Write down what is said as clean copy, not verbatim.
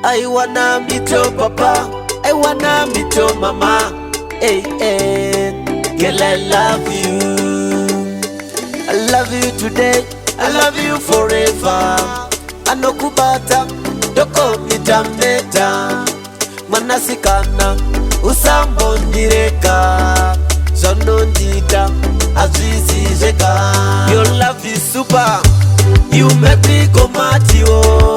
I wanna meet your papa, I wanna meet your mama. Hey, hey, girl, I love you. I love you today, I love you forever. Anokubata, doko mitameta. Manasikana, usambo ndireka. Zono ndita, azizi zeka. Your love is super, you make me go mad, yo.